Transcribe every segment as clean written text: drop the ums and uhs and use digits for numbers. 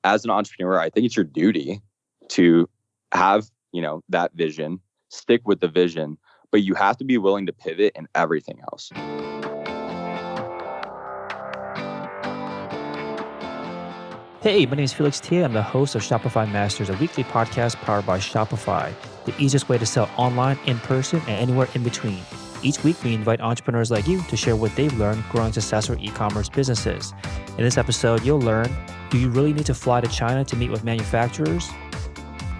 as an entrepreneur, I think it's your duty to have, that vision, stick with the vision, but you have to be willing to pivot in everything else. Hey, my name is Felix Tia. I'm the host of Shopify Masters, a weekly podcast powered by Shopify, the easiest way to sell online, in person, and anywhere in between. Each week, we invite entrepreneurs like you to share what they've learned growing successful e-commerce businesses. In this episode, you'll learn, do you really need to fly to China to meet with manufacturers?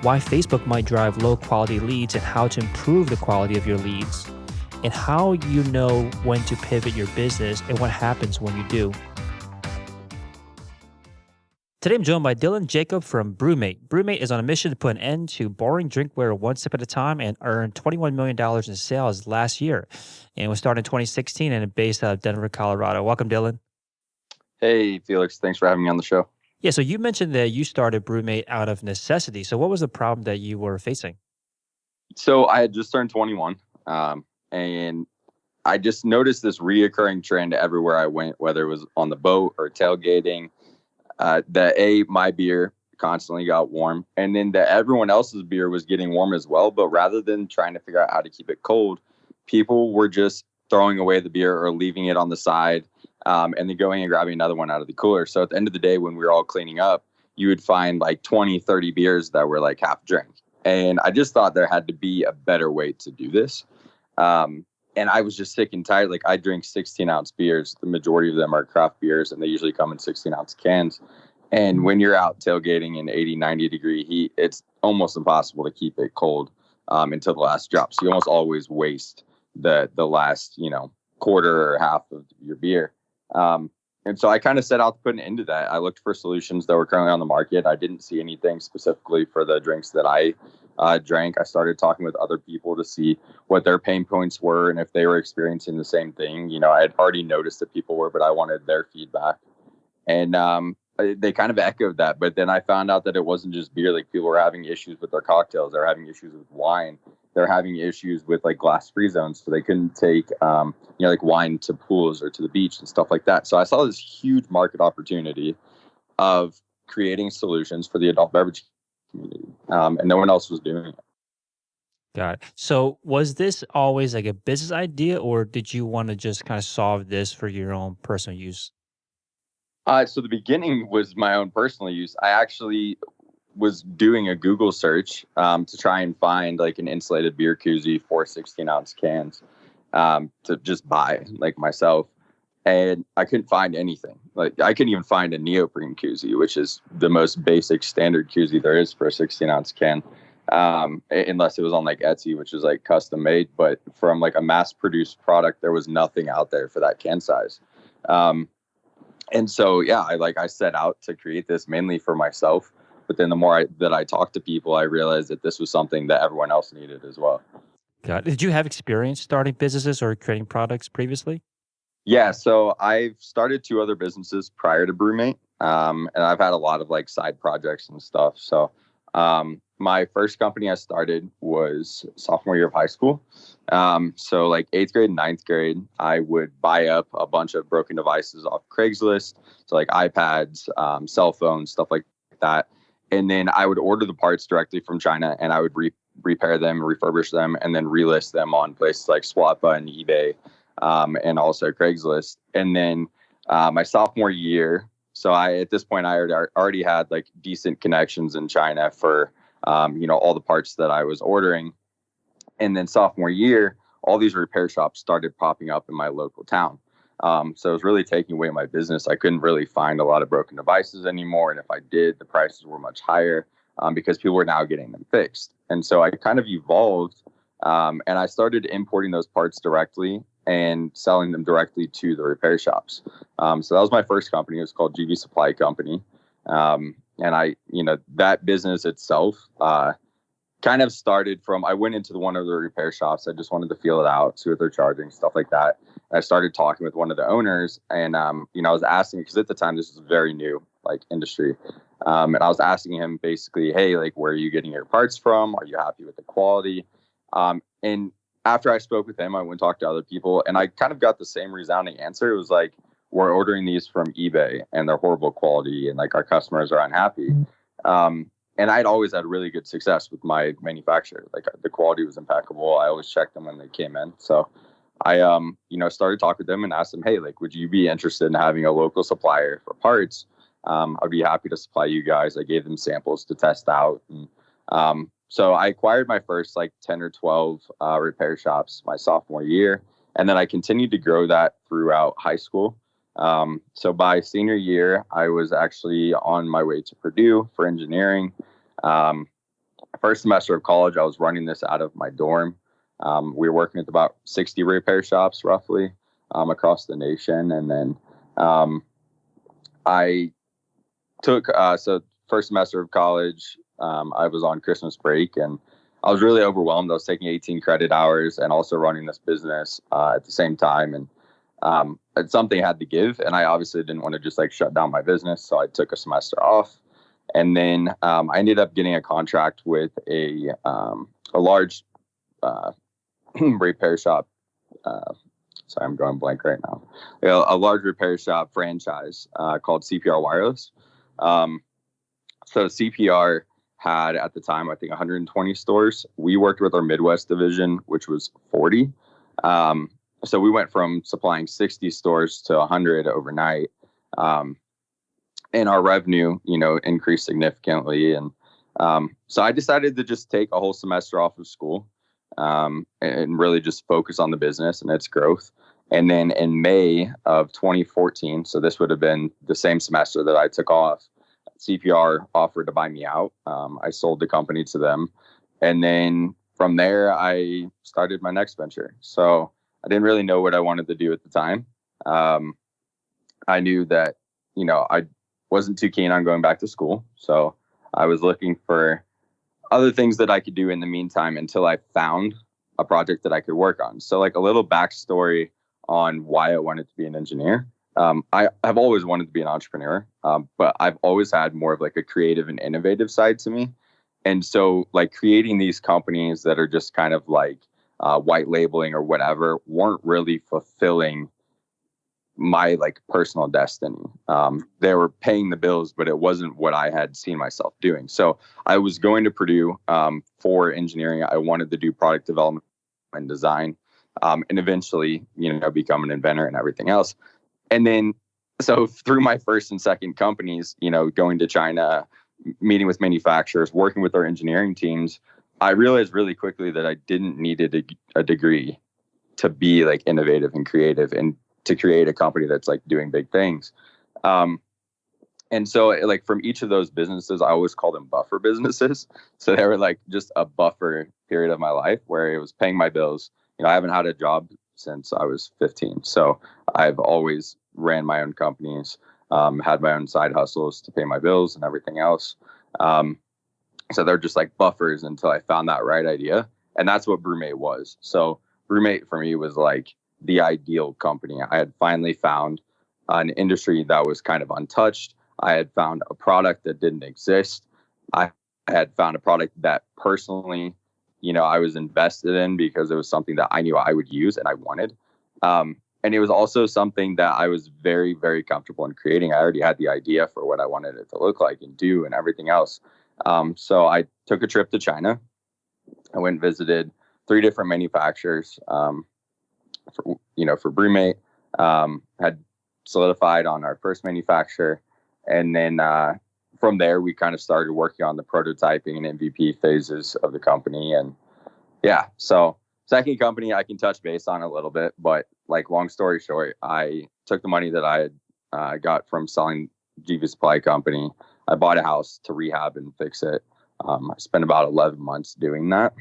Why Facebook might drive low-quality leads and how to improve the quality of your leads, and how you know when to pivot your business and what happens when you do. Today, I'm joined by Dylan Jacob from BrewMate. BrewMate is on a mission to put an end to boring drinkware one sip at a time and earned $21 million in sales last year. And it was started in 2016 and based out of Denver, Colorado. Welcome, Dylan. Hey, Felix. Thanks for having me on the show. Yeah, so you mentioned that you started BrewMate out of necessity. So what was the problem that you were facing? So I had just turned 21, and I just noticed this reoccurring trend everywhere I went, whether it was on the boat or tailgating. That my beer constantly got warm, and then that everyone else's beer was getting warm as well. But rather than trying to figure out how to keep it cold, people were just throwing away the beer or leaving it on the side, and then going and grabbing another one out of the cooler. So at the end of the day, when we were all cleaning up, you would find like 20, 30 beers that were like half drank. And I just thought there had to be a better way to do this. And I was just sick and tired. Like, I drink 16-ounce beers. The majority of them are craft beers, and they usually come in 16-ounce cans. And when you're out tailgating in 80, 90-degree heat, it's almost impossible to keep it cold until the last drop. So you almost always waste the last, quarter or half of your beer. And so I kind of set out to put an end to that. I looked for solutions that were currently on the market. I didn't see anything specifically for the drinks that I drank. I started talking with other people to see what their pain points were and if they were experiencing the same thing. I had already noticed that people were, but I wanted their feedback. And they kind of echoed that. But then I found out that it wasn't just beer. Like, people were having issues with their cocktails. They're having issues with wine. They're having issues with like glass-free zones. So they couldn't take, like wine to pools or to the beach and stuff like that. So I saw this huge market opportunity of creating solutions for the adult beverage community. And no one else was doing it. Got it. So was this always like a business idea, or did you want to just kind of solve this for your own personal use? So the beginning was my own personal use. I actually was doing a Google search to try and find like an insulated beer koozie for 16-ounce cans to just buy like myself. And I couldn't find anything. Like, I couldn't even find a neoprene koozie, which is the most basic standard koozie there is for a 16-ounce can, unless it was on like Etsy, which is like custom made. But from like a mass-produced product, there was nothing out there for that can size. And so, yeah, I set out to create this mainly for myself. But then the more that I talked to people, I realized that this was something that everyone else needed as well. Got it. Did you have experience starting businesses or creating products previously? Yeah, so I've started 2 other businesses prior to BrewMate, and I've had a lot of like side projects and stuff. So my first company I started was sophomore year of high school. So like 8th grade and 9th grade, I would buy up a bunch of broken devices off Craigslist. So like iPads, cell phones, stuff like that. And then I would order the parts directly from China, and I would repair them, refurbish them, and then relist them on places like Swappa and eBay. And also Craigslist. And then my sophomore year, so at this point I already had like decent connections in China for all the parts that I was ordering. And then sophomore year, all these repair shops started popping up in my local town. So it was really taking away my business. I couldn't really find a lot of broken devices anymore, and if I did, the prices were much higher because people were now getting them fixed. And so I kind of evolved, and I started importing those parts directly and selling them directly to the repair shops. So that was my first company. It was called GV Supply Company. And that business itself kind of started from, I went into one of the repair shops. I just wanted to feel it out, see what they're charging, stuff like that. And I started talking with one of the owners, and, I was asking, because at the time this was very new, like, industry. And I was asking him basically, hey, like, where are you getting your parts from? Are you happy with the quality? And after I spoke with him, I went and talked to other people, and I kind of got the same resounding answer. It was like, we're ordering these from eBay and they're horrible quality and like our customers are unhappy. And I'd always had really good success with my manufacturer. Like the quality was impeccable. I always checked them when they came in. So I, started talking with them and asked them, hey, like, would you be interested in having a local supplier for parts? I'd be happy to supply you guys. I gave them samples to test out. And so I acquired my first like 10 or 12 repair shops my sophomore year. And then I continued to grow that throughout high school. So by senior year, I was actually on my way to Purdue for engineering. First semester of college, I was running this out of my dorm. We were working with about 60 repair shops roughly across the nation. And then I took, first semester of college, I was on Christmas break and I was really overwhelmed. I was taking 18 credit hours and also running this business at the same time. And something had to give. And I obviously didn't want to just like shut down my business. So I took a semester off. And then I ended up getting a contract with a large repair shop. Sorry, I'm going blank right now. A large repair shop franchise called CPR Wireless. So CPR had at the time, I think 120 stores. We worked with our Midwest division, which was 40. So we went from supplying 60 stores to 100 overnight. And our revenue, increased significantly. And so I decided to just take a whole semester off of school and really just focus on the business and its growth. And then in May of 2014, so this would have been the same semester that I took off, CPR offered to buy me out. I sold the company to them. And then from there, I started my next venture. So I didn't really know what I wanted to do at the time. I knew that, I wasn't too keen on going back to school. So I was looking for other things that I could do in the meantime until I found a project that I could work on. So like a little backstory on why I wanted to be an engineer. I have always wanted to be an entrepreneur, but I've always had more of like a creative and innovative side to me. And so like creating these companies that are just kind of like white labeling or whatever weren't really fulfilling my like personal destiny. They were paying the bills, but it wasn't what I had seen myself doing. So I was going to Purdue for engineering. I wanted to do product development and design, and eventually, become an inventor and everything else. And then, so through my first and second companies, going to China, meeting with manufacturers, working with our engineering teams, I realized really quickly that I didn't need a degree to be like innovative and creative and to create a company that's like doing big things. And so like from each of those businesses, I always call them buffer businesses. So they were like just a buffer period of my life where it was paying my bills. I haven't had a job since I was 15. So I've always ran my own companies, had my own side hustles to pay my bills and everything else. So they're just like buffers until I found that right idea. And that's what BrüMate was. So BrüMate for me was like the ideal company. I had finally found an industry that was kind of untouched. I had found a product that didn't exist. I had found a product that personally, I was invested in because it was something that I knew I would use and I wanted. And it was also something that I was very, very comfortable in creating. I already had the idea for what I wanted it to look like and do and everything else. So I took a trip to China. I went and visited 3 different manufacturers for BrüMate. Had solidified on our first manufacturer. And then from there, we kind of started working on the prototyping and MVP phases of the company. And yeah, so second company I can touch base on a little bit, but like long story short, I took the money that I had got from selling GV Supply Company. I bought a house to rehab and fix it. I spent about 11 months doing that.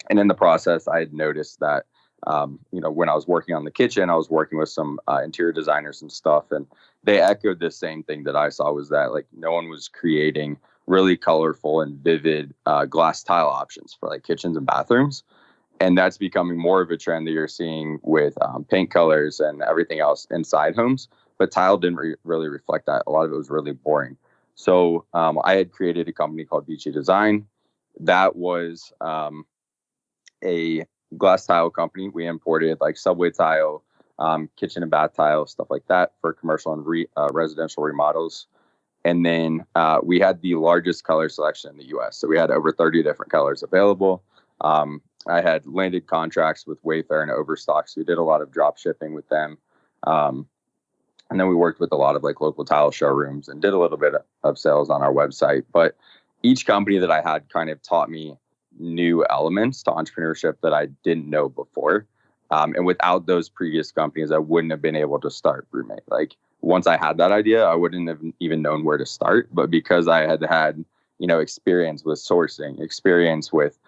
And in the process, I had noticed that, when I was working on the kitchen, I was working with some interior designers and stuff. And they echoed the same thing that I saw, was that like no one was creating really colorful and vivid glass tile options for like kitchens and bathrooms. And that's becoming more of a trend that you're seeing with paint colors and everything else inside homes. But tile didn't really reflect that. A lot of it was really boring. So I had created a company called Vici Design. That was a glass tile company. We imported like subway tile, kitchen and bath tile, stuff like that for commercial and residential remodels. And then we had the largest color selection in the U.S. So we had over 30 different colors available. I had landed contracts with Wayfair and Overstock, so we did a lot of drop shipping with them. And then we worked with a lot of like local tile showrooms and did a little bit of sales on our website. But each company that I had kind of taught me new elements to entrepreneurship that I didn't know before. And without those previous companies, I wouldn't have been able to start BrewMate. Like once I had that idea, I wouldn't have even known where to start. But because I had, experience with sourcing, experience with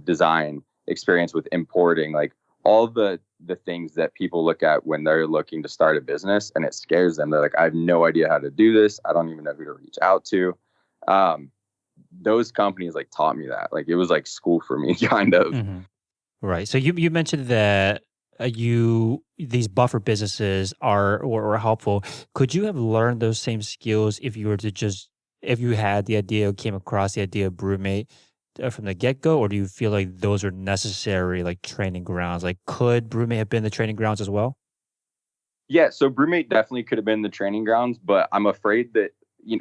design, experience with importing, like all the things that people look at when they're looking to start a business and it scares them. They're like, I have no idea how to do this. I don't even know who to reach out to. Those companies like taught me that. Like it was like school for me, kind of. Mm-hmm. Right. So you mentioned that these buffer businesses are helpful. Could you have learned those same skills if you had the idea or came across the idea of BrewMate from the get-go, or do you feel like those are necessary like training grounds? Like could BrewMate have been the training grounds as well? Yeah, so BrewMate definitely could have been the training grounds, but I'm afraid that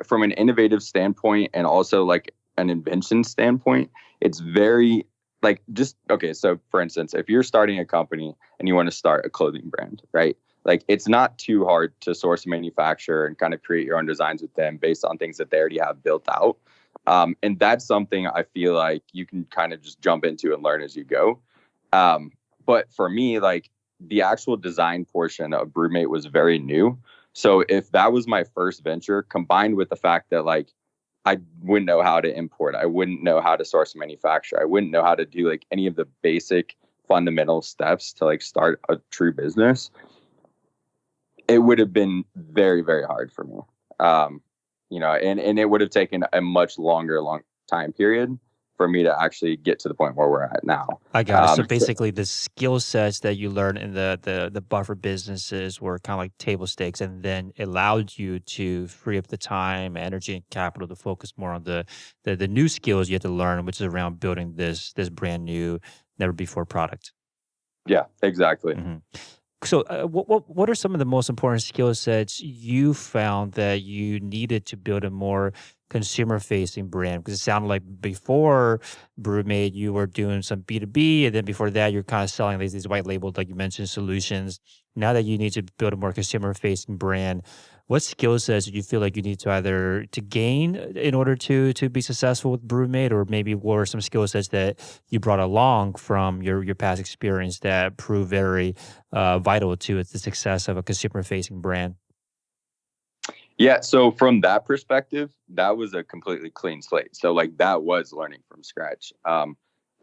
from an innovative standpoint and also like an invention standpoint, it's very like okay. So for instance, if you're starting a company and you want to start a clothing brand, right? Like it's not too hard to source a manufacturer and kind of create your own designs with them based on things that they already have built out. And that's something I feel like you can kind of just jump into and learn as you go. But for me, like the actual design portion of BrewMate was very new. So if that was my first venture, combined with the fact that like I wouldn't know how to import, I wouldn't know how to source a manufacturer, I wouldn't know how to do like any of the basic fundamental steps to like start a true business, it would have been very, very hard for me. And it would have taken a much long time period for me to actually get to the point where we're at now. I got it. So basically, the skill sets that you learned in the buffer businesses were kind of like table stakes, and then it allowed you to free up the time, energy, and capital to focus more on the new skills you had to learn, which is around building this brand new, never before product. Yeah, exactly. Mm-hmm. So, what are some of the most important skill sets you found that you needed to build a more consumer-facing brand? Because it sounded like before BrewMate, you were doing some B2B, and then before that, you're kind of selling these white labeled, like you mentioned, solutions. Now that you need to build a more consumer-facing brand, what skill sets do you feel like you need to either to gain in order to be successful with BrewMate, or maybe what are some skill sets that you brought along from your past experience that proved very vital to the success of a consumer-facing brand? Yeah, so from that perspective, that was a completely clean slate. So like that was learning from scratch. I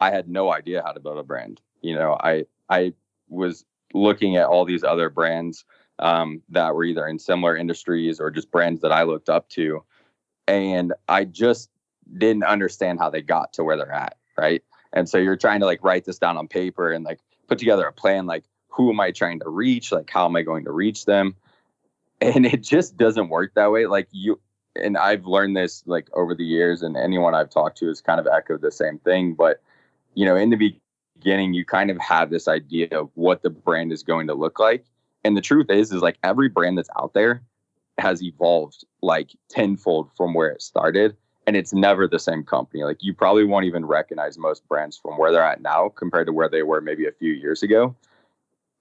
had no idea how to build a brand. I was looking at all these other brands that were either in similar industries or just brands that I looked up to. And I just didn't understand how they got to where they're at, right? And so you're trying to like write this down on paper and like put together a plan, like who am I trying to reach? Like how am I going to reach them? And it just doesn't work that way. Like and I've learned this like over the years, and anyone I've talked to has kind of echoed the same thing. But, in the beginning, you kind of have this idea of what the brand is going to look like. And the truth is like every brand that's out there has evolved like tenfold from where it started. And it's never the same company. Like you probably won't even recognize most brands from where they're at now compared to where they were maybe a few years ago.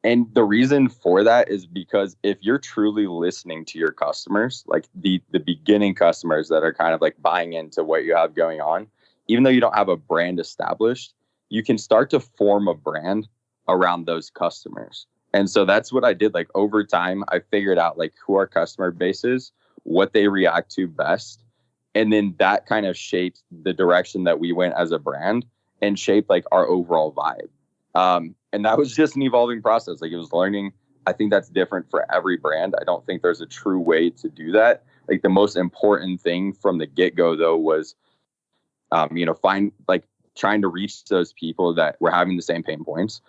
And the reason for that is because if you're truly listening to your customers, like the beginning customers that are kind of like buying into what you have going on, even though you don't have a brand established, you can start to form a brand around those customers. And so that's what I did. Like over time, I figured out like who our customer base is, what they react to best. And then that kind of shaped the direction that we went as a brand and shaped like our overall vibe. And that was just an evolving process. Like it was learning. I think that's different for every brand. I don't think there's a true way to do that. Like the most important thing from the get-go though was, find like trying to reach those people that were having the same pain points,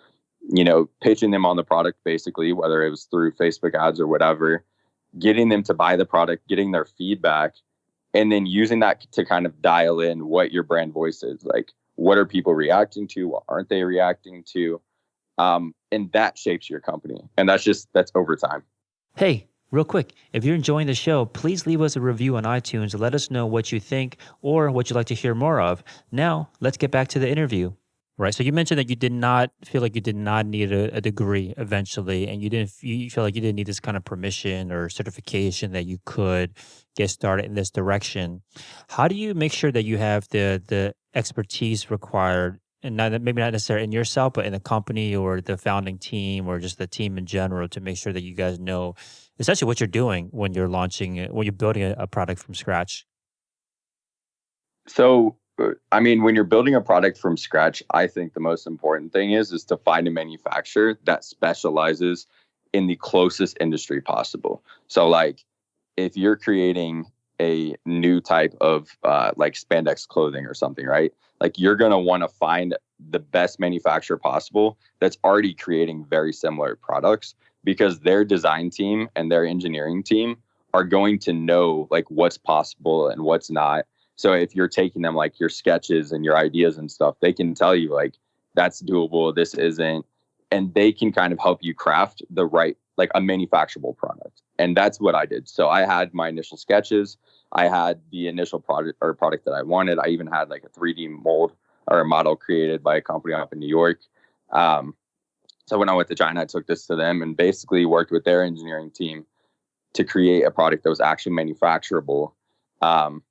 pitching them on the product, basically, whether it was through Facebook ads or whatever, getting them to buy the product, getting their feedback, and then using that to kind of dial in what your brand voice is. Like, what are people reacting to? What aren't they reacting to? And that shapes your company. And that's over time. Hey, real quick, if you're enjoying the show, please leave us a review on iTunes and let us know what you think or what you'd like to hear more of. Now, let's get back to the interview. Right. So you mentioned that you did not feel like you did not need a degree eventually, and you feel like you didn't need this kind of permission or certification that you could get started in this direction. How do you make sure that you have the expertise required, and maybe not necessarily in yourself, but in the company or the founding team or just the team in general, to make sure that you guys know essentially what you're doing when you're when you're building a product from scratch? So, I mean, when you're building a product from scratch, I think the most important thing is to find a manufacturer that specializes in the closest industry possible. So, like, if you're creating a new type of like spandex clothing or something, right? Like, you're going to want to find the best manufacturer possible that's already creating very similar products, because their design team and their engineering team are going to know like what's possible and what's not. So if you're taking them like your sketches and your ideas and stuff, they can tell you like that's doable, this isn't, and they can kind of help you craft the right, like a manufacturable product. And that's what I did. So I had my initial sketches, I had the initial product that I wanted. I even had like a 3D mold or a model created by a company up in New York. Um, so when I went to China, I took this to them and basically worked with their engineering team to create a product that was actually manufacturable. Um,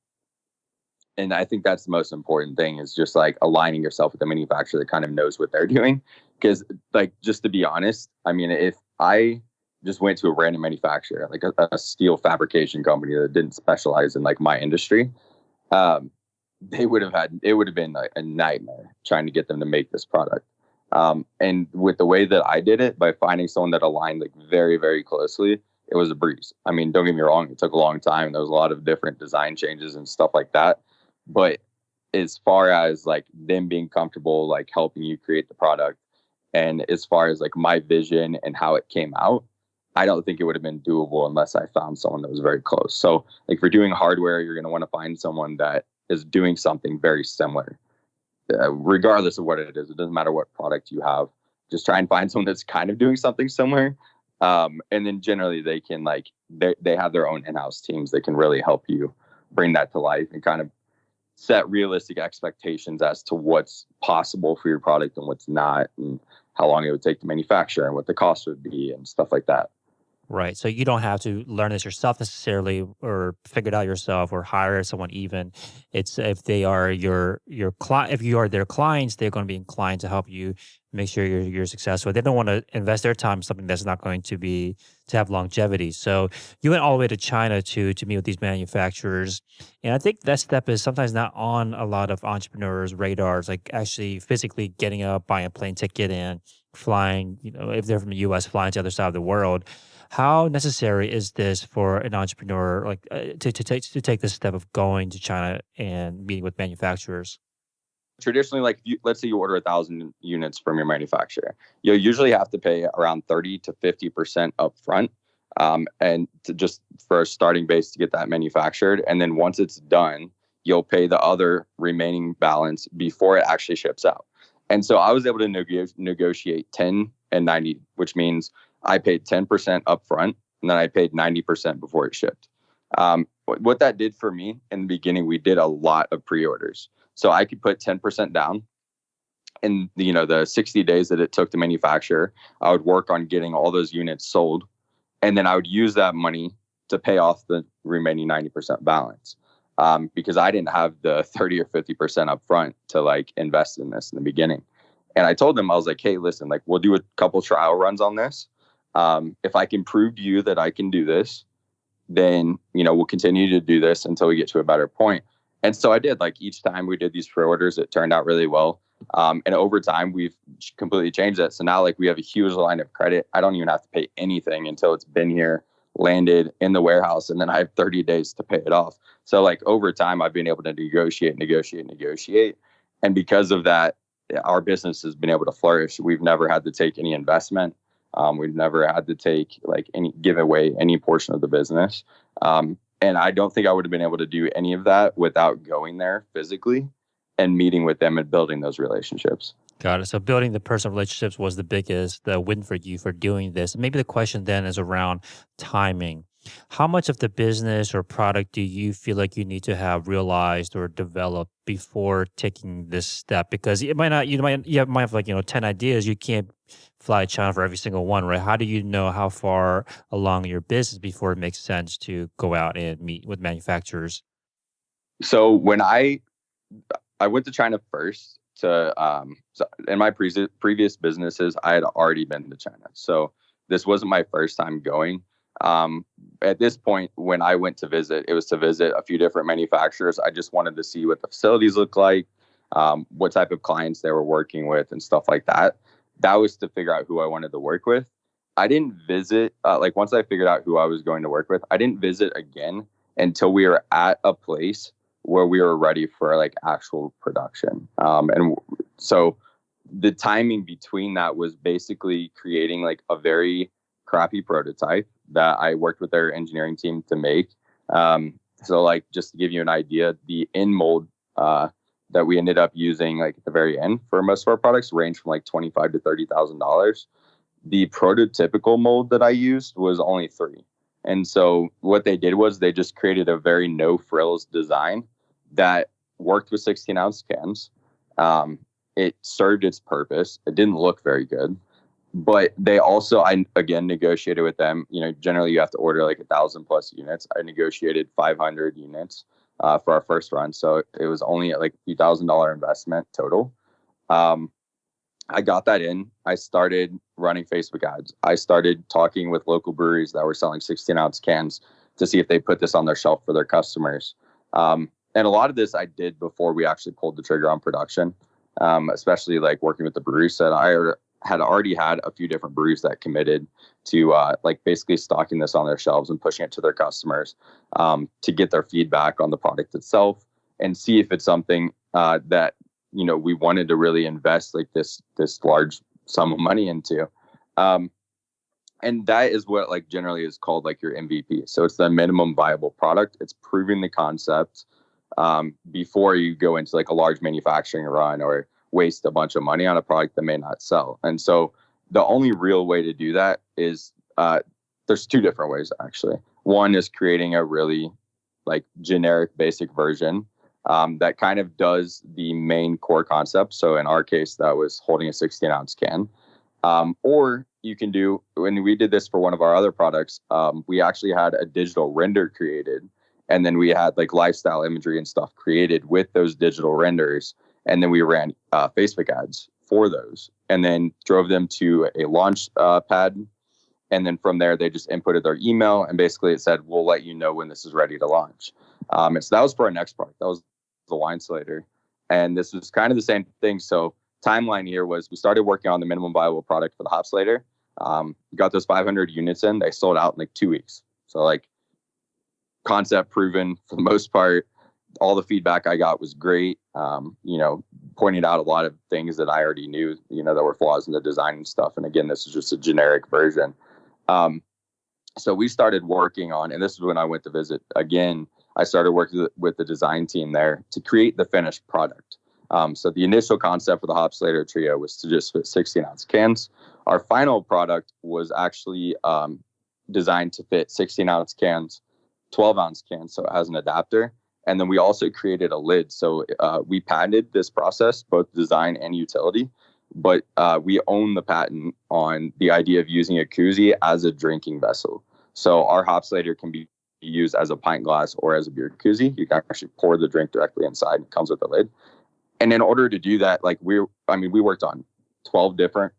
and I think that's the most important thing, is just like aligning yourself with a manufacturer that kind of knows what they're doing. Because like, just to be honest, I mean, if I just went to a random manufacturer, like a steel fabrication company that didn't specialize in like my industry, um, it would have been like a nightmare trying to get them to make this product. And with the way that I did it, by finding someone that aligned like very, very closely, it was a breeze. I mean, don't get me wrong, it took a long time. There was a lot of different design changes and stuff like that. But as far as like them being comfortable, like helping you create the product, and as far as like my vision and how it came out, I don't think it would have been doable unless I found someone that was very close. So like, if you're doing hardware, you're going to want to find someone that is doing something very similar, regardless of what it is. It doesn't matter what product you have. Just try and find someone that's kind of doing something similar. And then generally they can like, they have their own in-house teams that can really help you bring that to life and kind of set realistic expectations as to what's possible for your product and what's not, and how long it would take to manufacture and what the cost would be and stuff like that. Right. So you don't have to learn this yourself necessarily, or figure it out yourself, or hire someone even. It's if they are your client, if you are their clients, they're going to be inclined to help you make sure you're successful. They don't want to invest their time in something that's not going to have longevity. So you went all the way to China to meet with these manufacturers. And I think that step is sometimes not on a lot of entrepreneurs' radars, like actually physically getting up, buying a plane ticket and flying, if they're from the US, flying to the other side of the world. How necessary is this for an entrepreneur, like to take this step of going to China and meeting with manufacturers? Traditionally, like let's say you order 1,000 units from your manufacturer, you'll usually have to pay around 30 to 50% upfront, and just for a starting base to get that manufactured. And then once it's done, you'll pay the other remaining balance before it actually ships out. And so I was able to negotiate 10 and 90, which means I paid 10% upfront, and then I paid 90% before it shipped. What that did for me in the beginning, we did a lot of pre-orders. So I could put 10% down, and the 60 days that it took to manufacture, I would work on getting all those units sold, and then I would use that money to pay off the remaining 90% balance, because I didn't have the 30 or 50% up front to like invest in this in the beginning. And I told them, I was like, hey, listen, like, we'll do a couple trial runs on this. If I can prove to you that I can do this, then we'll continue to do this until we get to a better point. And so I did. Like, each time we did these pre-orders, it turned out really well. And over time, we've completely changed that. So now, like, we have a huge line of credit. I don't even have to pay anything until it's been here, landed in the warehouse, and then I have 30 days to pay it off. So, like, over time, I've been able to negotiate. And because of that, our business has been able to flourish. We've never had to take any investment. We've never had to give away any portion of the business. And I don't think I would have been able to do any of that without going there physically and meeting with them and building those relationships. Got it. So building the personal relationships was the biggest win for you for doing this. Maybe the question then is around timing. How much of the business or product do you feel like you need to have realized or developed before taking this step? Because it might not, might have like, 10 ideas. You can't fly China for every single one, right? How do you know how far along your business before it makes sense to go out and meet with manufacturers? So when I went to China first to so in my previous businesses, I had already been to China. So this wasn't my first time going. At this point, when I went to visit, it was to visit a few different manufacturers. I just wanted to see what the facilities look like, what type of clients they were working with, and stuff like that. That was to figure out who I wanted to work with. I didn't visit, like once I figured out who I was going to work with, I didn't visit again until we were at a place where we were ready for like actual production. And so the timing between that was basically creating like a very crappy prototype that I worked with their engineering team to make. So like just to give you an idea, the end mold that we ended up using like at the very end for most of our products range from like $25,000 to $30,000. The prototypical mold that I used was only 3. And so what they did was they just created a very no frills design that worked with 16-ounce cans. It served its purpose. It didn't look very good, but they also, I again negotiated with them. Generally you have to order like 1,000 plus units. I negotiated 500 units for our first run, so it was only at like $1,000 investment total. I got that in. I started running Facebook ads. I started talking with local breweries that were selling 16-ounce cans to see if they put this on their shelf for their customers. And a lot of this I did before we actually pulled the trigger on production, especially like working with the breweries. That I had already had a few different breweries that committed to like basically stocking this on their shelves and pushing it to their customers to get their feedback on the product itself and see if it's something that we wanted to really invest like this large sum of money into. And that is what like generally is called like your MVP. So it's the minimum viable product. It's proving the concept before you go into like a large manufacturing run or waste a bunch of money on a product that may not sell. And so the only real way to do that is there's 2 different ways actually. One is creating a really like generic basic version that kind of does the main core concept. So in our case, that was holding a 16-ounce can. Or you can do, when we did this for one of our other products, we actually had a digital render created. And then we had like lifestyle imagery and stuff created with those digital renders. And then we ran Facebook ads for those and then drove them to a launch pad. And then from there, they just inputted their email. And basically it said, we'll let you know when this is ready to launch. And so that was for our next product. That was the Wine Slater. And this was kind of the same thing. So timeline here was we started working on the minimum viable product for the Hop Slater. Got those 500 units in. They sold out in like 2 weeks. So like concept proven for the most part. All the feedback I got was great. Pointing out a lot of things that I already knew, that were flaws in the design and stuff. And again, this is just a generic version. So we started working on, and this is when I went to visit again, I started working with the design team there to create the finished product. So the initial concept for the Hop Slater Trio was to just fit 16-ounce cans. Our final product was actually designed to fit 16-ounce cans, 12-ounce cans, so it has an adapter. And then we also created a lid. So we patented this process, both design and utility, but we own the patent on the idea of using a koozie as a drinking vessel. So our Hop Slater can be used as a pint glass or as a beer koozie. You can actually pour the drink directly inside. It comes with a lid. And in order to do that, like we worked on 12 different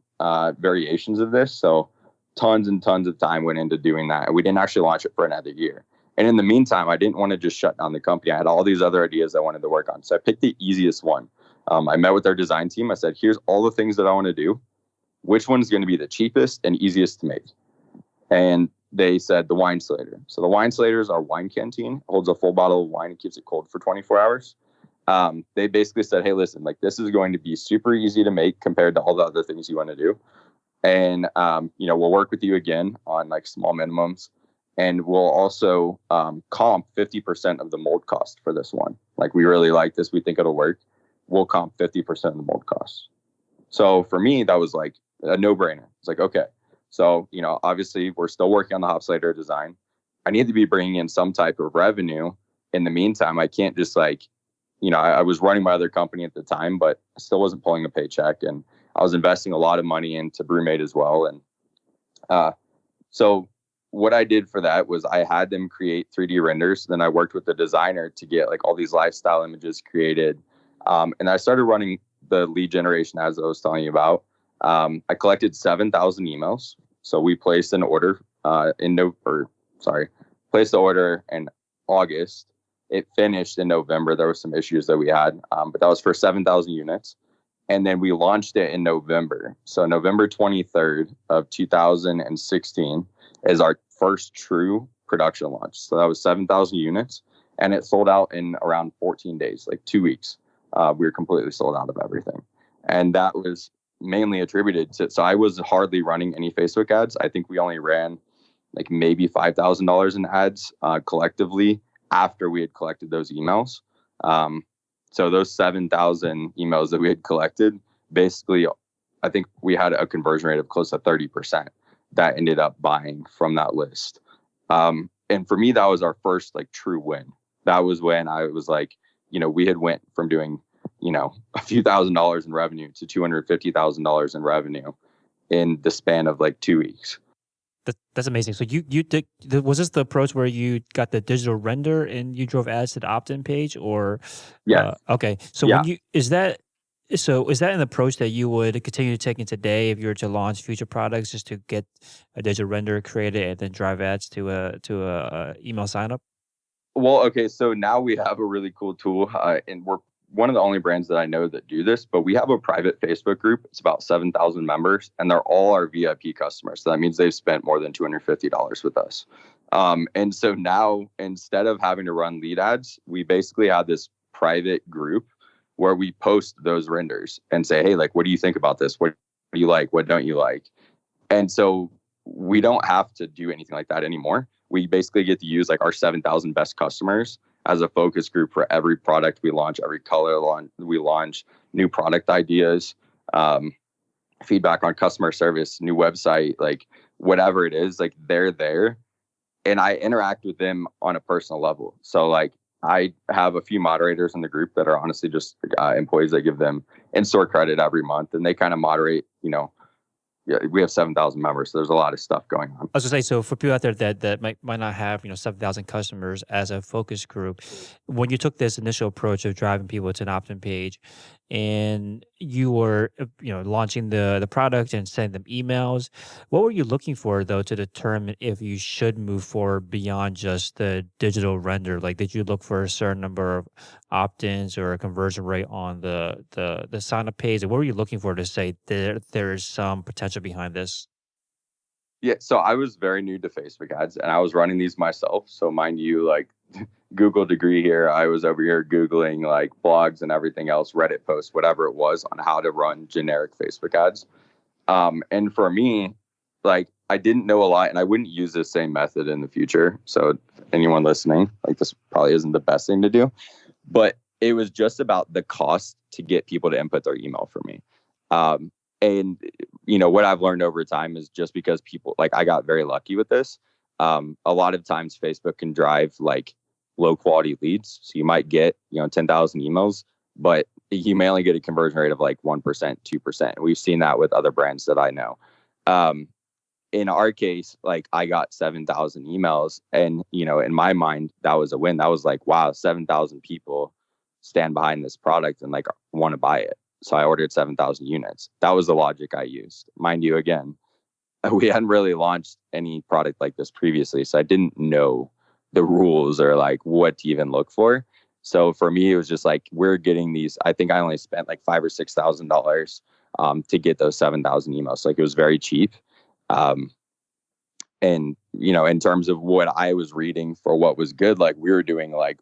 variations of this. So tons and tons of time went into doing that. And we didn't actually launch it for another year. And in the meantime, I didn't want to just shut down the company. I had all these other ideas I wanted to work on. So I picked the easiest one. I met with our design team. I said, here's all the things that I want to do. Which one's going to be the cheapest and easiest to make? And they said the Wine Slater. So the Wine Slater is our wine canteen. Holds a full bottle of wine and keeps it cold for 24 hours. They basically said, hey, listen, like this is going to be super easy to make compared to all the other things you want to do. And, we'll work with you again on like small minimums. And we'll also comp 50% of the mold cost for this one. Like we really like this. We think it'll work. We'll comp 50% of the mold cost. So for me, that was like a no-brainer. It's like, okay, so, obviously we're still working on the Hop Slider design. I need to be bringing in some type of revenue in the meantime. I can't just like, I was running my other company at the time, but I still wasn't pulling a paycheck, and I was investing a lot of money into BrewMate as well. And so what I did for that was I had them create 3D renders. Then I worked with the designer to get like all these lifestyle images created. And I started running the lead generation as I was telling you about. I collected 7,000 emails. So we placed an order placed the order in August. It finished in November. There were some issues that we had, but that was for 7,000 units. And then we launched it in November. So November 23rd of 2016 is our first true production launch. So that was 7,000 units, and it sold out in around 14 days, like 2 weeks. We were completely sold out of everything. And that was mainly attributed to, so I was hardly running any Facebook ads. I think we only ran like maybe $5,000 in ads collectively after we had collected those emails. So those 7,000 emails that we had collected, basically, I think we had a conversion rate of close to 30% that ended up buying from that list. And for me, that was our first like true win. That was when I was like, we had went from doing, a few $1,000s in revenue to $250,000 in revenue in the span of like 2 weeks. That's amazing. So you did, was this the approach where you got the digital render and you drove ads to the opt-in page, or? Yeah. Okay. So yeah. Is that an approach that you would continue to take in today if you were to launch future products, just to get a digital render created and then drive ads to a email sign up? Well, okay. So now we have a really cool tool, and we're one of the only brands that I know that do this, but we have a private Facebook group. It's about 7,000 members, and they're all our VIP customers. So that means they've spent more than $250 with us. And so now, instead of having to run lead ads, we basically have this private group where we post those renders and say, hey, like, what do you think about this? What do you like? What don't you like? And so we don't have to do anything like that anymore. We basically get to use like our 7,000 best customers as a focus group for every product we launch, every color we launch, new product ideas, feedback on customer service, new website, like whatever it is, like they're there. And I interact with them on a personal level. So like I have a few moderators in the group that are honestly just employees that give them in-store credit every month, and they kind of moderate, yeah, we have 7,000 members, so there's a lot of stuff going on. I was gonna say, so for people out there that might not have 7,000 customers as a focus group, when you took this initial approach of driving people to an opt-in page, and you were launching the product and sending them emails, what were you looking for though to determine if you should move forward beyond just the digital render? Like, did you look for a certain number of opt-ins or a conversion rate on the sign-up page? And what were you looking for to say there is some potential behind this? Yeah, so I was very new to Facebook ads, and I was running these myself. So mind you, like Google degree here, I was over here Googling like blogs and everything else, Reddit posts, whatever it was, on how to run generic Facebook ads. And for me, like I didn't know a lot, and I wouldn't use the same method in the future. So anyone listening, like this probably isn't the best thing to do, but it was just about the cost to get people to input their email for me. And what I've learned over time is just because people, like, I got very lucky with this. A lot of times Facebook can drive like low quality leads. So you might get, 10,000 emails, but you may only get a conversion rate of like 1%, 2%. We've seen that with other brands that I know. In our case, like I got 7,000 emails, and, in my mind, that was a win. That was like, wow, 7,000 people stand behind this product and like want to buy it. So I ordered 7,000 units. That was the logic I used. Mind you, again, we hadn't really launched any product like this previously, so I didn't know the rules or like what to even look for. So for me, it was just like, we're getting these. I think I only spent like $5,000 or $6,000 to get those 7,000 emails. So, like, it was very cheap. And in terms of what I was reading for what was good, like we were doing like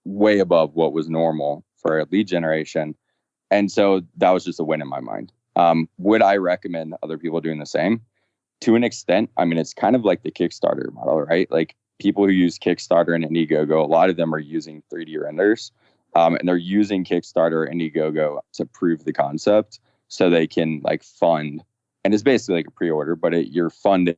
way above what was normal for lead generation. And so that was just a win in my mind. Would I recommend other people doing the same? To an extent. I mean, it's kind of like the Kickstarter model, right? Like people who use Kickstarter and Indiegogo, a lot of them are using 3D renders, and they're using Kickstarter and Indiegogo to prove the concept. so they can like fund, and it's basically like a pre-order, but you're funding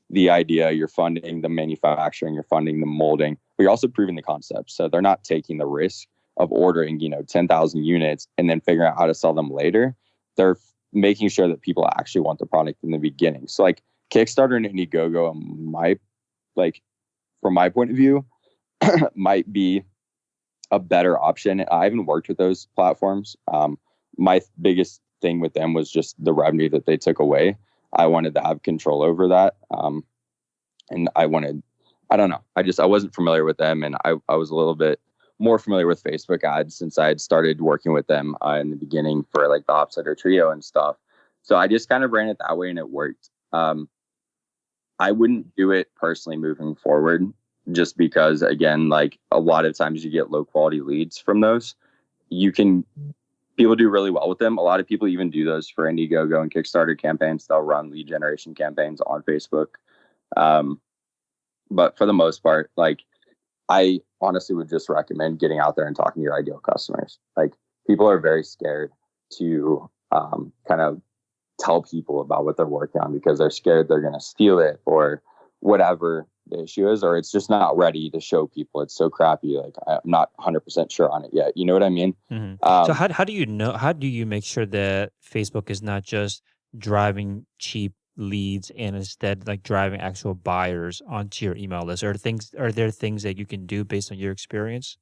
the idea, you're funding the manufacturing, you're funding the molding, but you're also proving the concept. So they're not taking the risk of ordering, 10,000 units and then figuring out how to sell them later. They're making sure that people actually want the product in the beginning. So like Kickstarter and Indiegogo might, like, from my point of view, might be a better option. I haven't worked with those platforms. My biggest thing with them was just the revenue that they took away. I wanted to have control over that. And I don't know. I wasn't familiar with them. And I was a little bit more familiar with Facebook ads since I had started working with them in the beginning for like the Opsider Trio and stuff. So I just kind of ran it that way and it worked. I wouldn't do it personally moving forward just because, again, like a lot of times you get low quality leads from those. People do really well with them. A lot of people even do those for Indiegogo and Kickstarter campaigns. They'll run lead generation campaigns on Facebook. But for the most part, like, I honestly would just recommend getting out there and talking to your ideal customers. Like, people are very scared to kind of tell people about what they're working on because they're scared they're going to steal it or whatever the issue is, or it's just not ready to show people. It's so crappy. Like, I'm not 100% sure on it yet. You know what I mean? Mm-hmm. So how do you know? How do you make sure that Facebook is not just driving cheap leads and instead like driving actual buyers onto your email list? Are there things that you can do based on your experience?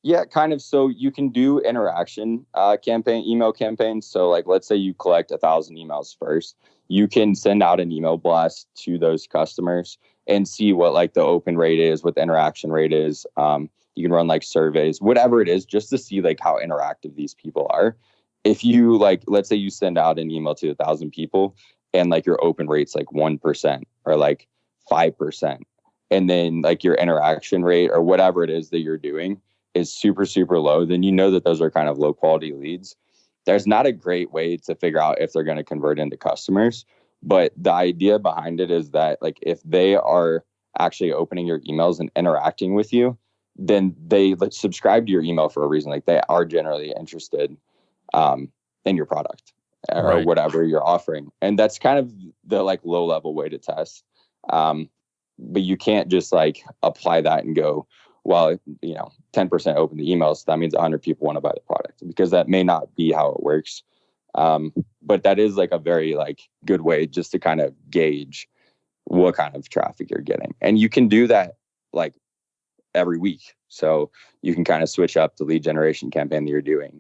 Yeah, kind of. So you can do interaction email campaigns. So like, let's say you collect 1,000 emails first. You can send out an email blast to those customers and see what like the open rate is, what the interaction rate is. You can run like surveys, whatever it is, just to see like how interactive these people are. If you like, let's say you send out an email to 1,000 people and like your open rate's like 1% or like 5%, and then like your interaction rate or whatever it is that you're doing is super, super low, then you know that those are kind of low quality leads. There's not a great way to figure out if they're going to convert into customers. But the idea behind it is that like if they are actually opening your emails and interacting with you, then they subscribe to your email for a reason. Like they are generally interested in your product or whatever you're offering. And that's kind of the like low level way to test. But you can't just like apply that and go, well, 10% open the emails. That means 100 people want to buy the product, because that may not be how it works. But that is like a very like good way just to kind of gauge what kind of traffic you're getting. And you can do that like every week. So you can kind of switch up the lead generation campaign that you're doing.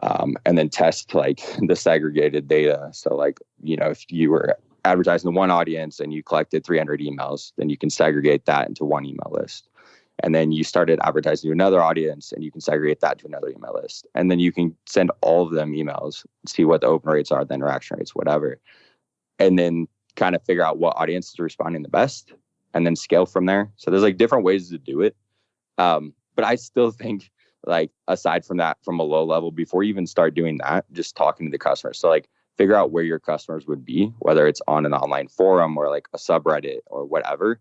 And then test like the segregated data. So like, if you were advertising to one audience and you collected 300 emails, then you can segregate that into one email list. And then you started advertising to another audience and you can segregate that to another email list. And then you can send all of them emails, see what the open rates are, the interaction rates, whatever. And then kind of figure out what audience is responding the best and then scale from there. So there's like different ways to do it. But I still think, like, aside from that, from a low level, before you even start doing that, just talking to the customers. So like figure out where your customers would be, whether it's on an online forum or like a subreddit or whatever.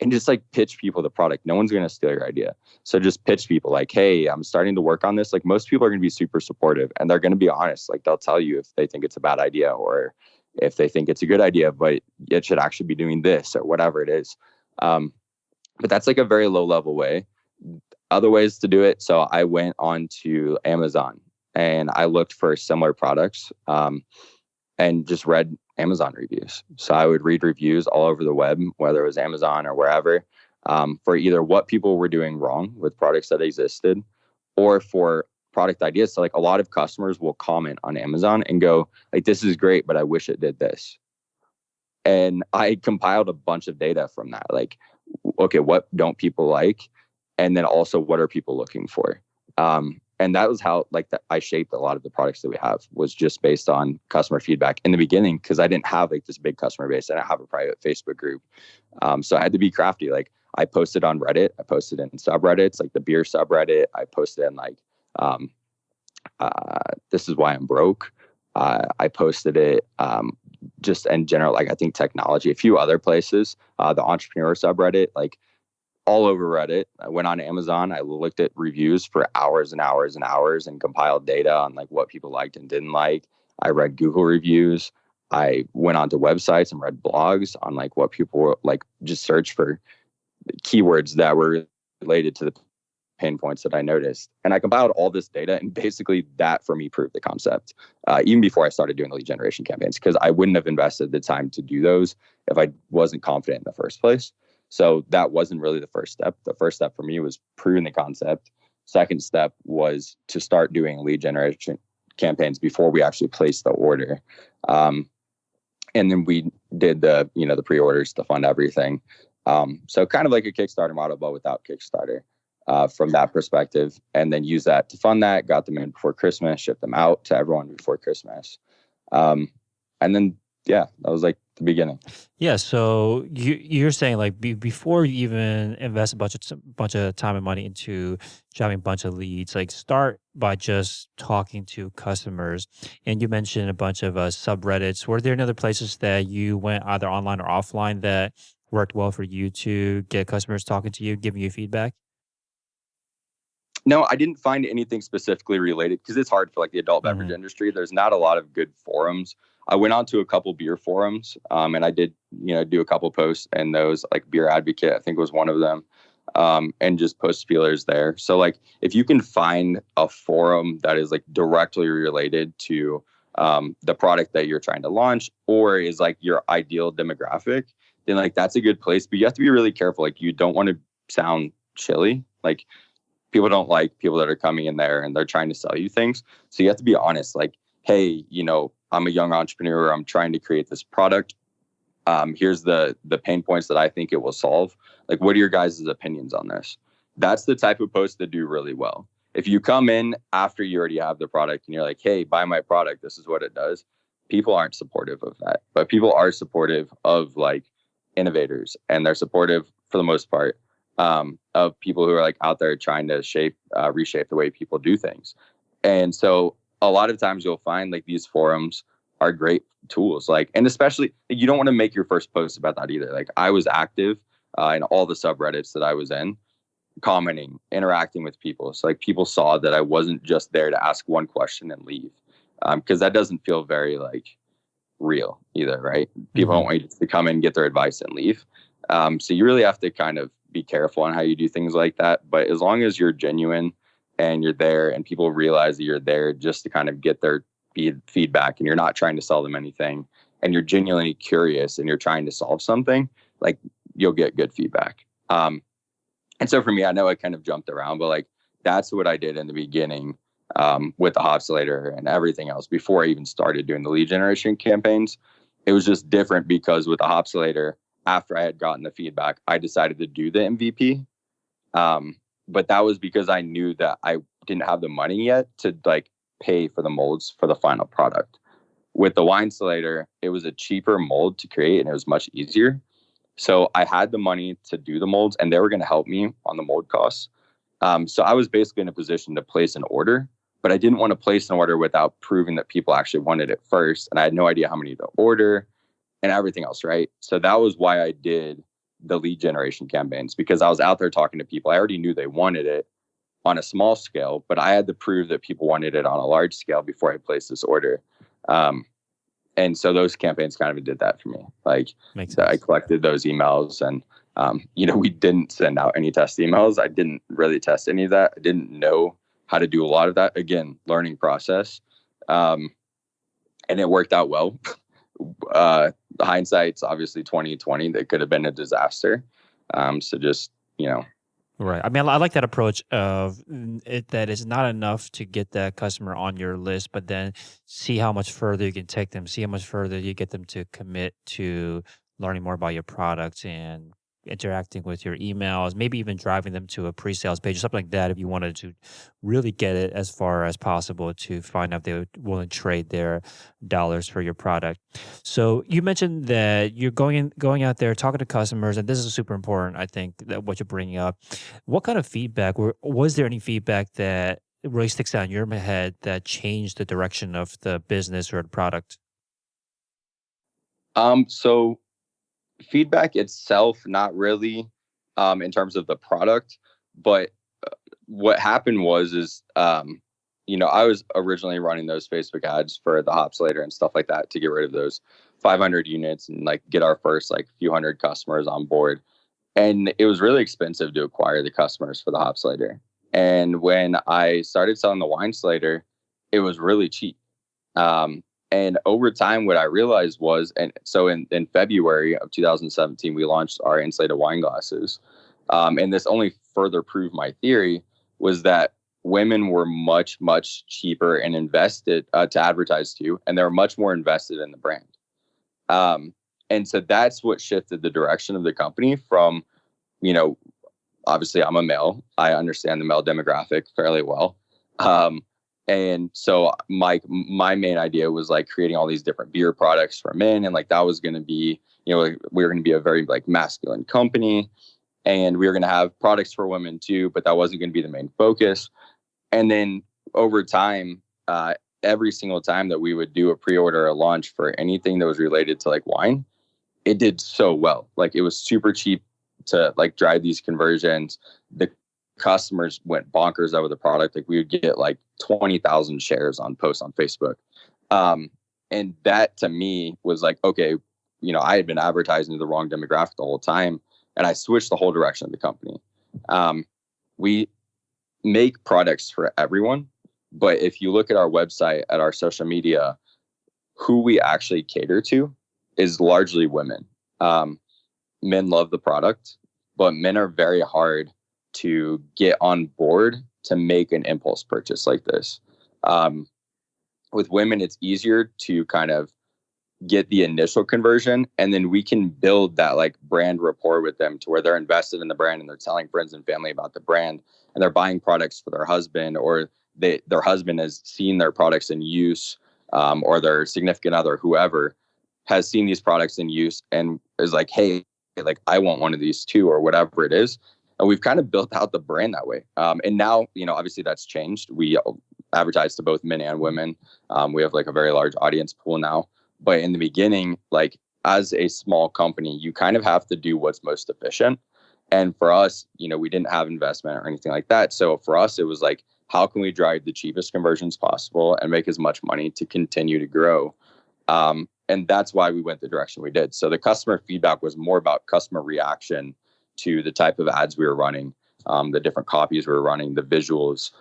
And just like pitch people the product. No one's going to steal your idea. So just pitch people like, hey, I'm starting to work on this. Like, most people are going to be super supportive and they're going to be honest. Like, they'll tell you if they think it's a bad idea or if they think it's a good idea, but it should actually be doing this or whatever it is. But that's like a very low level way. Other ways to do it. So I went on to Amazon and I looked for similar products and just read Amazon reviews. So I would read reviews all over the web, whether it was Amazon or wherever, for either what people were doing wrong with products that existed or for product ideas. So like a lot of customers will comment on Amazon and go like, this is great, but I wish it did this. And I compiled a bunch of data from that. Like, okay, what don't people like? And then also, what are people looking for? And that was how I shaped a lot of the products that we have, was just based on customer feedback in the beginning, because I didn't have like this big customer base. I didn't have a private Facebook group. So I had to be crafty. Like, I posted on Reddit. I posted in subreddits, like the beer subreddit. I posted in like, this is why I'm broke. I posted it just in general, like I think technology, a few other places, the entrepreneur subreddit, like all over Reddit. I went on Amazon. I looked at reviews for hours and hours and hours and compiled data on like what people liked and didn't like. I read Google reviews. I went onto websites and read blogs on like what people were like, just search for keywords that were related to the pain points that I noticed. And I compiled all this data, and basically that for me proved the concept, even before I started doing the lead generation campaigns, because I wouldn't have invested the time to do those if I wasn't confident in the first place. So that wasn't really the first step. The first step for me was proving the concept. Second step was to start doing lead generation campaigns before we actually placed the order. And then we did the pre-orders to fund everything. So kind of like a Kickstarter model, but without Kickstarter. From that perspective, and then use that to fund that, got them in before Christmas, shipped them out to everyone before Christmas. And then, that was like the beginning. Yeah. So you're saying like before you even invest a bunch of time and money into driving a bunch of leads, like start by just talking to customers. And you mentioned a bunch of subreddits. Were there any other places that you went either online or offline that worked well for you to get customers talking to you, giving you feedback? No, I didn't find anything specifically related because it's hard for like the adult beverage industry. There's not a lot of good forums. I went on to a couple beer forums, and I did, do a couple posts in those, like Beer Advocate, I think was one of them, and just post feelers there. So like, if you can find a forum that is like directly related to the product that you're trying to launch, or is like your ideal demographic, then like that's a good place. But you have to be really careful. Like, you don't want to sound chilly. Like, people don't like people that are coming in there and they're trying to sell you things. So you have to be honest, like, hey, I'm a young entrepreneur. I'm trying to create this product. Here's the pain points that I think it will solve. Like, what are your guys' opinions on this? That's the type of post that do really well. If you come in after you already have the product and you're like, hey, buy my product, this is what it does, people aren't supportive of that. But people are supportive of like innovators, and they're supportive for the most part of people who are like out there trying to reshape the way people do things. And so a lot of times you'll find like these forums are great tools. Like, and especially you don't want to make your first post about that either. Like, I was active in all the subreddits that I was in, commenting, interacting with people. So like, people saw that I wasn't just there to ask one question and leave, because that doesn't feel very like real either, right? People don't want you to come in, get their advice and leave. So you really have to kind of be careful on how you do things like that. But as long as you're genuine and you're there and people realize that you're there just to kind of get their feedback, and you're not trying to sell them anything, and you're genuinely curious and you're trying to solve something, like, you'll get good feedback. And so for me, I know I kind of jumped around, but like, that's what I did in the beginning with the Hopsulator and everything else before I even started doing the lead generation campaigns. It was just different because with the Hopsulator, after I had gotten the feedback, I decided to do the MVP. But that was because I knew that I didn't have the money yet to like pay for the molds for the final product. With the Winestallator, it was a cheaper mold to create and it was much easier. So I had the money to do the molds, and they were going to help me on the mold costs. So I was basically in a position to place an order, but I didn't want to place an order without proving that people actually wanted it first. And I had no idea how many to order and everything else, right? So that was why I did the lead generation campaigns, because I was out there talking to people. I already knew they wanted it on a small scale, but I had to prove that people wanted it on a large scale before I placed this order. And so those campaigns kind of did that for me. Like, I collected those emails, and we didn't send out any test emails. I didn't really test any of that. I didn't know how to do a lot of that. Again, learning process. And it worked out well. The hindsight's obviously 2020. That could have been a disaster. So just, Right. I mean, I like that approach of it, that it's not enough to get that customer on your list, but then see how much further you can take them, see how much further you get them to commit to learning more about your products and interacting with your emails, maybe even driving them to a pre-sales page or something like that if you wanted to really get it as far as possible to find out if they would willing to trade their dollars for your product. So you mentioned that you're going out there talking to customers, and this is super important, I think, that what you're bringing up. What kind of feedback, was there any feedback that really sticks out in your head that changed the direction of the business or the product? So feedback itself, not really, in terms of the product, but what happened was I was originally running those Facebook ads for the Hop Slater and stuff like that to get rid of those 500 units and like get our first like few hundred customers on board. And it was really expensive to acquire the customers for the Hop Slater. And when I started selling the Wine Slater, it was really cheap. And over time, what I realized was, and so in February of 2017, we launched our insulated wine glasses. And this only further proved my theory was that women were much, much cheaper and invested to advertise to, and they were much more invested in the brand. And so that's what shifted the direction of the company from, obviously I'm a male. I understand the male demographic fairly well. And so my main idea was like creating all these different beer products for men. And like, that was going to be, we were going to be a very like masculine company, and we were going to have products for women too, but that wasn't going to be the main focus. And then over time, every single time that we would do a pre-order or launch for anything that was related to like wine, it did so well. Like, it was super cheap to like drive these conversions. The customers went bonkers over the product. Like, we would get like 20,000 shares on posts on Facebook. And that to me was like, okay, I had been advertising to the wrong demographic the whole time, and I switched the whole direction of the company. We make products for everyone, but if you look at our website, at our social media, who we actually cater to is largely women. Men love the product, but men are very hard to get on board to make an impulse purchase like this. With women, it's easier to kind of get the initial conversion, and then we can build that like brand rapport with them to where they're invested in the brand and they're telling friends and family about the brand, and they're buying products for their husband, or their husband has seen their products in use, or their significant other, whoever, has seen these products in use and is like, hey, like, I want one of these too, or whatever it is. And we've kind of built out the brand that way. And now, obviously that's changed. We advertise to both men and women. We have like a very large audience pool now. But in the beginning, like, as a small company, you kind of have to do what's most efficient. And for us, we didn't have investment or anything like that. So for us, it was like, how can we drive the cheapest conversions possible and make as much money to continue to grow? And that's why we went the direction we did. So the customer feedback was more about customer reaction to the type of ads we were running, the different copies we were running, the visuals.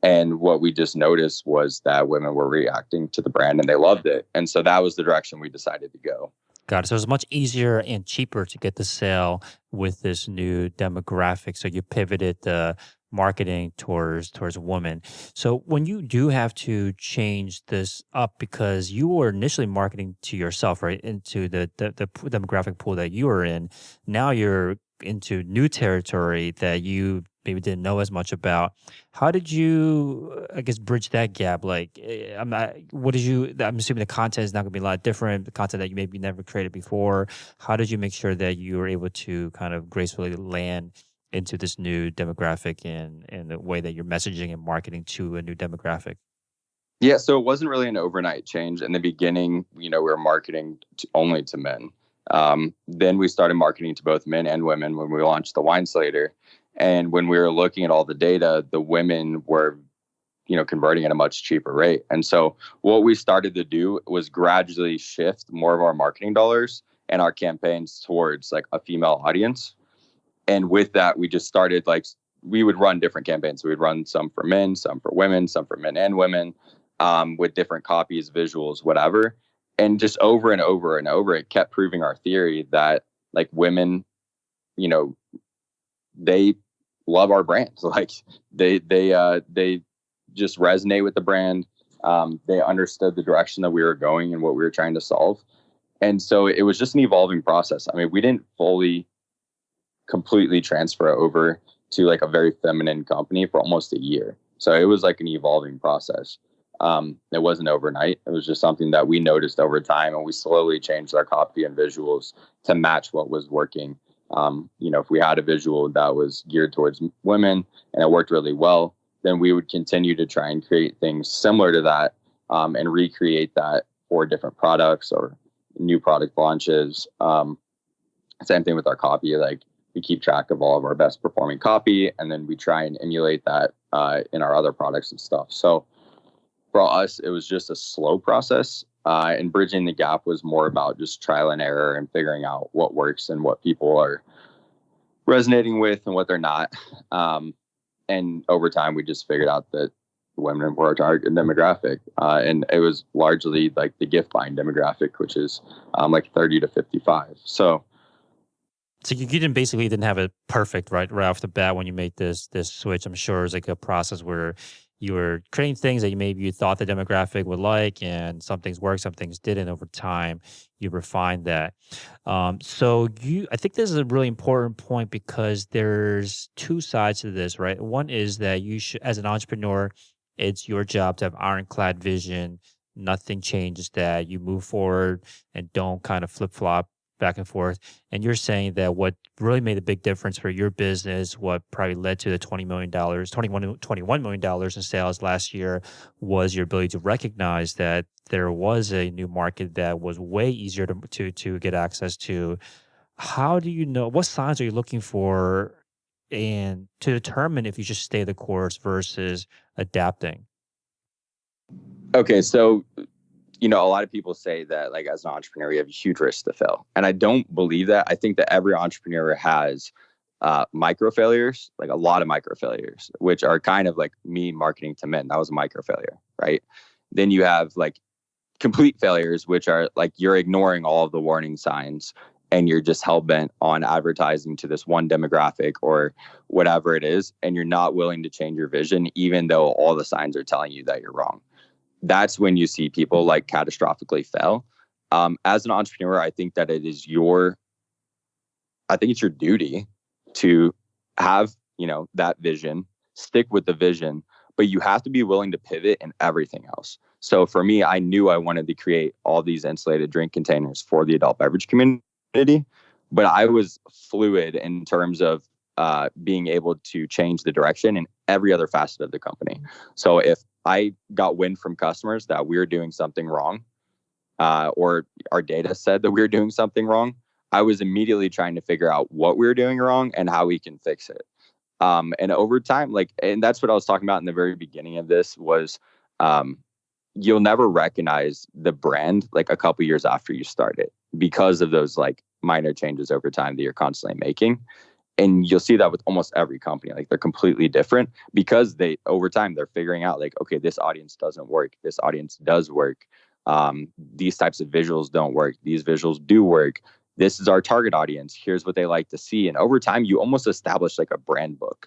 And what we just noticed was that women were reacting to the brand and they loved it. And so that was the direction we decided to go. Got it. So it's much easier and cheaper to get the sale with this new demographic. So you pivoted the marketing towards women. So when you do have to change this up, because you were initially marketing to yourself, right, into the demographic pool that you were in, now you're into new territory that you maybe didn't know as much about. How did you, I guess, bridge that gap? Like, I'm assuming the content is not going to be a lot different, the content that you maybe never created before. How did you make sure that you were able to kind of gracefully land into this new demographic and the way that you're messaging and marketing to a new demographic? Yeah, so it wasn't really an overnight change. In the beginning, we were marketing only to men. Then we started marketing to both men and women when we launched the Wine Slater. And when we were looking at all the data, the women were, converting at a much cheaper rate. And so what we started to do was gradually shift more of our marketing dollars and our campaigns towards like a female audience. And with that, we just started we would run different campaigns. So we'd run some for men, some for women, some for men and women, with different copies, visuals, whatever. And just over and over and over, it kept proving our theory that like women, they love our brand. Like they just resonate with the brand. They understood the direction that we were going and what we were trying to solve. And so it was just an evolving process. I mean, we didn't fully completely transfer over to like a very feminine company for almost a year. So it was like an evolving process. It wasn't overnight. It was just something that we noticed over time, and we slowly changed our copy and visuals to match what was working. If we had a visual that was geared towards women and it worked really well, then we would continue to try and create things similar to that, and recreate that for different products or new product launches. Same thing with our copy. Like, we keep track of all of our best performing copy, and then we try and emulate that in our other products and stuff. So For us, it was just a slow process. And bridging the gap was more about just trial and error and figuring out what works and what people are resonating with and what they're not. And over time, we just figured out that women were our target demographic. And it was largely like the gift buying demographic, which is like 30 to 55. So you didn't have it perfect right off the bat when you made this switch. I'm sure it was like a process where you were creating things that you thought the demographic would like, and some things worked, some things didn't. Over time, you refined that. I think this is a really important point because there's two sides to this, right? One is that you should, as an entrepreneur, it's your job to have ironclad vision. Nothing changes that. You move forward and don't kind of flip flop back and forth. And you're saying that what really made a big difference for your business, what probably led to the $21 million in sales last year, was your ability to recognize that there was a new market that was way easier to get access to. How do you know, what signs are you looking for and to determine if you should stay the course versus adapting? Okay, so a lot of people say that like as an entrepreneur, you have a huge risk to fail. And I don't believe that. I think that every entrepreneur has micro failures, like a lot of micro failures, which are kind of like me marketing to men. That was a micro failure, right? Then you have like complete failures, which are like you're ignoring all of the warning signs and you're just hell-bent on advertising to this one demographic or whatever it is. And you're not willing to change your vision, even though all the signs are telling you that you're wrong. That's when you see people like catastrophically fail. As an entrepreneur, I think that it's your duty to have, that vision, stick with the vision, but you have to be willing to pivot in everything else. So for me, I knew I wanted to create all these insulated drink containers for the adult beverage community, but I was fluid in terms of being able to change the direction in every other facet of the company. So if I got wind from customers that we were doing something wrong, or our data said that we were doing something wrong, I was immediately trying to figure out what we were doing wrong and how we can fix it. And over time, and that's what I was talking about in the very beginning of this was, you'll never recognize the brand like a couple years after you start it because of those like minor changes over time that you're constantly making. And you'll see that with almost every company, like they're completely different because over time, they're figuring out like, okay, this audience doesn't work. This audience does work. These types of visuals don't work. These visuals do work. This is our target audience. Here's what they like to see. And over time, you almost establish like a brand book,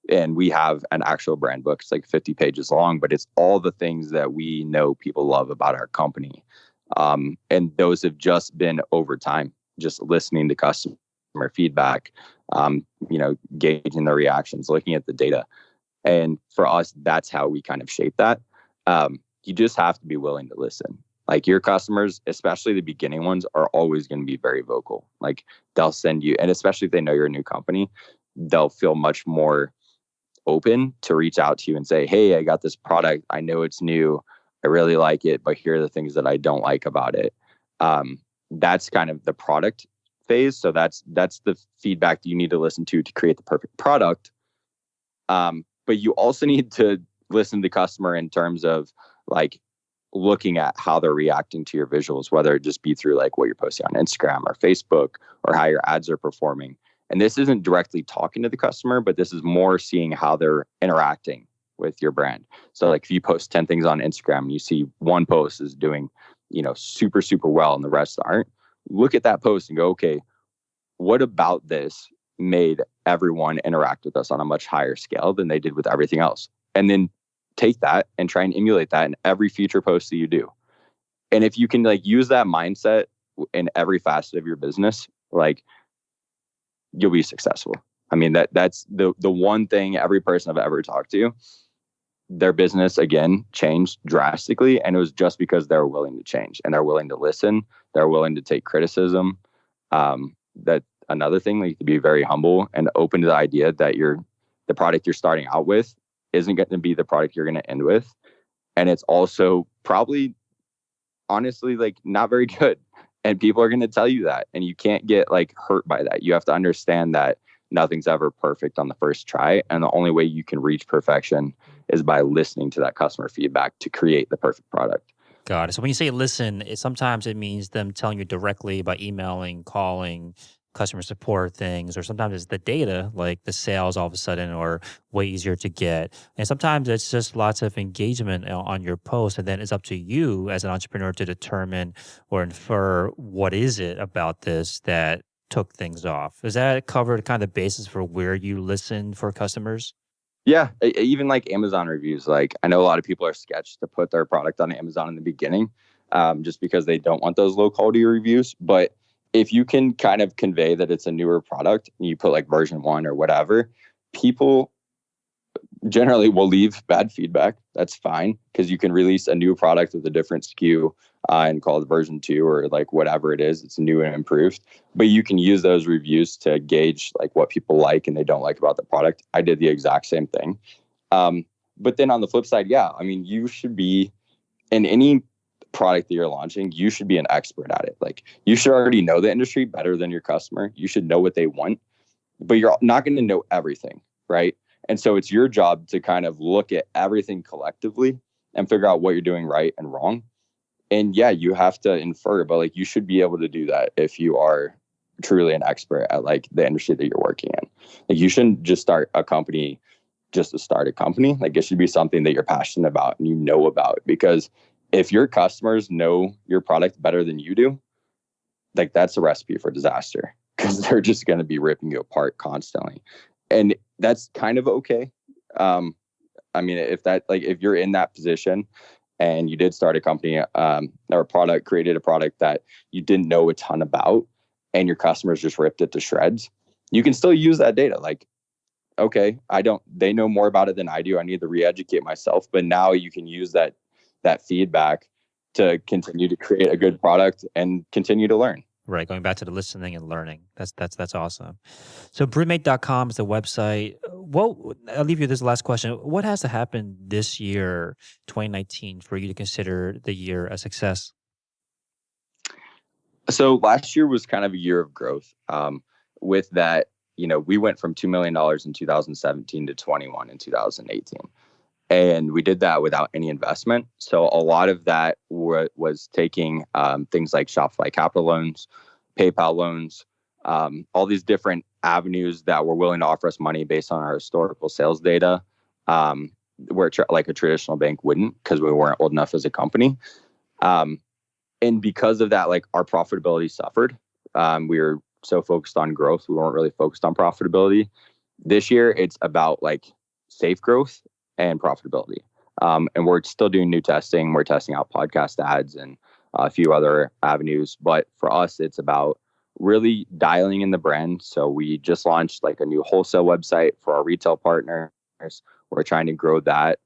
and we have an actual brand book. It's like 50 pages long, but it's all the things that we know people love about our company. And those have just been over time, just listening to customer feedback, gauging their reactions, looking at the data. And for us, that's how we kind of shape that. You just have to be willing to listen. Like your customers, especially the beginning ones, are always going to be very vocal. Like they'll send you, and especially if they know you're a new company, they'll feel much more open to reach out to you and say, hey, I got this product. I know it's new. I really like it, but here are the things that I don't like about it. That's kind of the product phase. So that's the feedback that you need to listen to create the perfect product. But you also need to listen to the customer in terms of like looking at how they're reacting to your visuals, whether it just be through like what you're posting on Instagram or Facebook or how your ads are performing. And this isn't directly talking to the customer, but this is more seeing how they're interacting with your brand. So like if you post 10 things on Instagram and you see one post is doing, super, super well and the rest aren't, look at that post and go, okay, what about this made everyone interact with us on a much higher scale than they did with everything else? And then take that and try and emulate that in every future post that you do. And if you can like use that mindset in every facet of your business, like you'll be successful. I mean, that's the one thing every person I've ever talked to, their business again changed drastically. And it was just because they're willing to change and they're willing to listen. They're willing to take criticism. That another thing, like to be very humble and open to the idea that the product you're starting out with isn't going to be the product you're going to end with. And it's also probably honestly like not very good. And people are going to tell you that. And you can't get like hurt by that. You have to understand that nothing's ever perfect on the first try. And the only way you can reach perfection is by listening to that customer feedback to create the perfect product. Got it. So when you say listen, sometimes it means them telling you directly by emailing, calling, customer support things, or sometimes it's the data, like the sales all of a sudden are way easier to get. And sometimes it's just lots of engagement on your post. And then it's up to you as an entrepreneur to determine or infer what is it about this that took things off. Is that covered kind of the basis for where you listen for customers? Yeah, even like Amazon reviews. Like I know a lot of people are sketched to put their product on Amazon in the beginning, just because they don't want those low quality reviews. But if you can kind of convey that it's a newer product and you put like version 1 or whatever, people generally will leave bad feedback. That's fine, because you can release a new product with a different SKU and call it version 2 or like whatever it is. It's new and improved, but you can use those reviews to gauge like what people like and they don't like about the product. I did the exact same thing. But then on the flip side, yeah, I mean, you should be in any product that you're launching, you should be an expert at it. Like you should already know the industry better than your customer. You should know what they want, but you're not going to know everything, right? And so it's your job to kind of look at everything collectively and figure out what you're doing right and wrong. And yeah, you have to infer, but like you should be able to do that if you are truly an expert at like the industry that you're working in. Like you shouldn't just start a company just to start a company. Like it should be something that you're passionate about and you know about, because if your customers know your product better than you do, like that's a recipe for disaster, because they're just going to be ripping you apart constantly. And that's kind of okay. I mean, if you're in that position and you did start a company or created a product that you didn't know a ton about and your customers just ripped it to shreds, you can still use that data. Like, okay, they know more about it than I do. I need to re-educate myself. But now you can use that feedback to continue to create a good product and continue to learn. Right, going back to the listening and learning. That's awesome. So brewmate.com is the website. I'll leave you this last question. What has to happen this year, 2019, for you to consider the year a success? So last year was kind of a year of growth. With that, we went from $2 million in 2017 to 21 in 2018. And we did that without any investment. So a lot of that was taking things like Shopify Capital loans, PayPal loans, all these different avenues that were willing to offer us money based on our historical sales data, where like a traditional bank wouldn't, because we weren't old enough as a company. And because of that, like our profitability suffered. We were so focused on growth, we weren't really focused on profitability. This year, it's about like safe growth and profitability. And we're still doing new testing. We're testing out podcast ads and a few other avenues. But for us, it's about really dialing in the brand. So we just launched like a new wholesale website for our retail partners. We're trying to grow that.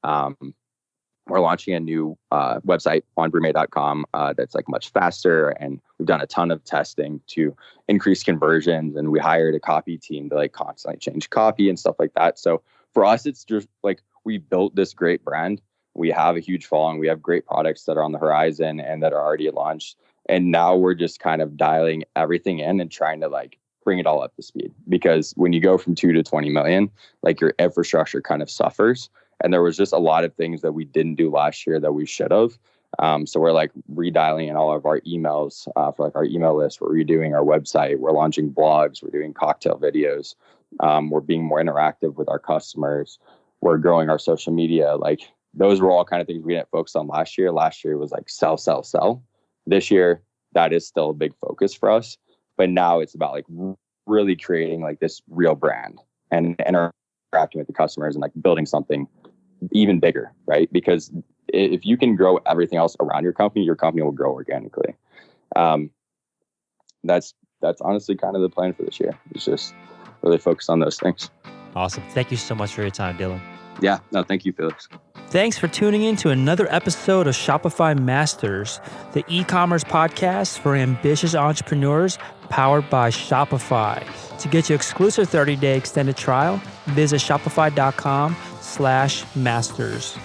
We're launching a new website on brewmate.com that's like much faster. And we've done a ton of testing to increase conversions. And we hired a copy team to like constantly change copy and stuff like that. So for us, it's just like we built this great brand. We have a huge following. We have great products that are on the horizon and that are already launched. And now we're just kind of dialing everything in and trying to like bring it all up to speed. Because when you go from 2 to 20 million, like your infrastructure kind of suffers. And there was just a lot of things that we didn't do last year that we should have. So we're like redialing in all of our emails for like our email list. We're redoing our website. We're launching blogs. We're doing cocktail videos. We're being more interactive with our customers. We're growing our social media. Like those were all kind of things we didn't focus on last year. Last year was like sell, sell, sell. This year, that is still a big focus for us. But now it's about like really creating like this real brand and interacting with the customers and like building something even bigger, right? Because if you can grow everything else around your company will grow organically. That's honestly kind of the plan for this year. It's just really focus on those things. Awesome. Thank you so much for your time, Dylan. Yeah, no, thank you, Felix. Thanks for tuning in to another episode of Shopify Masters, the e-commerce podcast for ambitious entrepreneurs powered by Shopify. To get your exclusive 30-day extended trial, visit shopify.com/masters.